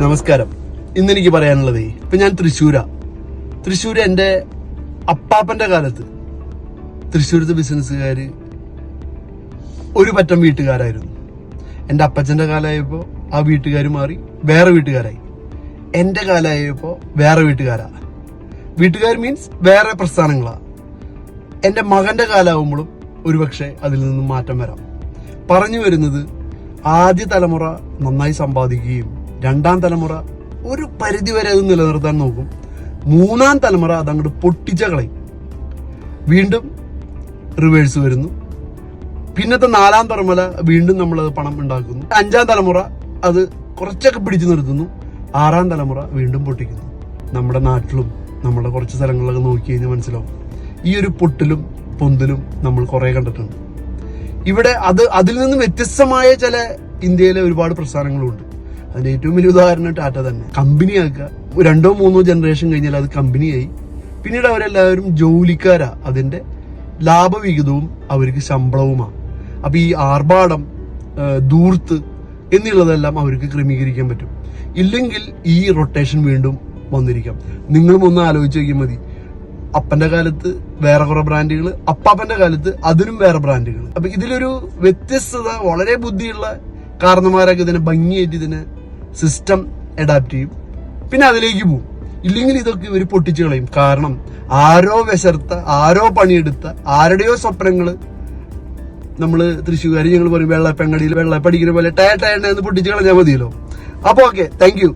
നമസ്കാരം. ഇന്നെനിക്ക് പറയാനുള്ളത്, ഇപ്പൊ ഞാൻ തൃശ്ശൂര് എന്റെ അപ്പാപ്പന്റെ കാലത്ത് തൃശ്ശൂരത്തെ ബിസിനസ്സുകാര് ഒരു പറ്റം വീട്ടുകാരായിരുന്നു. എന്റെ അപ്പച്ചന്റെ കാലമായപ്പോ ആ വീട്ടുകാർ മാറി വേറെ വീട്ടുകാരായി. എന്റെ കാലമായപ്പോ വേറെ വീട്ടുകാർ മീൻസ് വേറെ പ്രസ്ഥാനങ്ങളാ. എന്റെ മകന്റെ കാലാവുമ്പോഴും ഒരുപക്ഷെ അതിൽ നിന്നും മാറ്റം വരാം. പറഞ്ഞു വരുന്നത്, ആദ്യ തലമുറ നന്നായി സമ്പാദിക്കുകയും രണ്ടാം തലമുറ ഒരു പരിധിവരെ അത് നിലനിർത്താൻ നോക്കും. മൂന്നാം തലമുറ അതങ്ങോട്ട് പൊട്ടിച്ച കളയും. വീണ്ടും റിവേഴ്സ് വരുന്നു. പിന്നത്തെ നാലാം തലമുറ വീണ്ടും നമ്മളത് പണം ഉണ്ടാക്കുന്നു. അഞ്ചാം തലമുറ അത് കുറച്ചൊക്കെ പിടിച്ചു നിർത്തുന്നു. ആറാം തലമുറ വീണ്ടും പൊട്ടിക്കുന്നു. നമ്മുടെ നാട്ടിലും നമ്മുടെ കുറച്ച് സ്ഥലങ്ങളിലൊക്കെ നോക്കി കഴിഞ്ഞാൽ മനസ്സിലാവും. ഈ ഒരു പൊട്ടിലും പൊന്തലും നമ്മൾ കുറെ കണ്ടിട്ടുണ്ട്. ഇവിടെ അതിൽ നിന്ന് വ്യത്യസ്തമായ ചില ഇന്ത്യയിലെ ഒരുപാട് പ്രസ്ഥാനങ്ങളുണ്ട്. അതിന്റെ ഏറ്റവും വലിയ ഉദാഹരണം ടാറ്റ തന്നെ. കമ്പനിയാക്കുക, 2-3 ജനറേഷൻ കഴിഞ്ഞാൽ അത് കമ്പനിയായി. പിന്നീട് അവരെല്ലാവരും ജോലിക്കാരാ. അതിന്റെ ലാഭവിഹിതവും അവർക്ക് ശമ്പളവുമാണ്. അപ്പൊ ഈ ആർഭാടം, ധൂർത്ത് എന്നുള്ളതെല്ലാം അവർക്ക് ക്രമീകരിക്കാൻ പറ്റും. ഇല്ലെങ്കിൽ ഈ റൊട്ടേഷൻ വീണ്ടും വന്നിരിക്കാം. നിങ്ങളും ഒന്ന് ആലോചിച്ച് നോക്കിയാൽ മതി. അപ്പന്റെ കാലത്ത് വേറെ കുറെ ബ്രാൻഡുകൾ, അപ്പാപ്പന്റെ കാലത്ത് അതിനും വേറെ ബ്രാൻഡുകൾ. അപ്പൊ ഇതിലൊരു വ്യത്യസ്തത, വളരെ ബുദ്ധിയുള്ള കാരണന്മാരൊക്കെ ഇതിനെ ഭംഗിയായിട്ട് ഇതിനെ സിസ്റ്റം അഡാപ്റ്റ് ചെയ്യും. പിന്നെ അതിലേക്ക് പോകും. ഇല്ലെങ്കിൽ ഇതൊക്കെ ഇവർ പൊട്ടിച്ചു കളയും. കാരണം ആരോ വിശർത്ത, ആരോ പണിയെടുത്ത, ആരുടെയോ സ്വപ്നങ്ങള് നമ്മള് തൃശ്ശൂകാരി ഞങ്ങൾ പറയും വെള്ളപ്പടിക്കുന്ന പോലെ ടയർ എന്ന് പൊട്ടിച്ചു കളഞ്ഞാൽ മതിയല്ലോ. അപ്പൊ ഓക്കെ, താങ്ക് യു.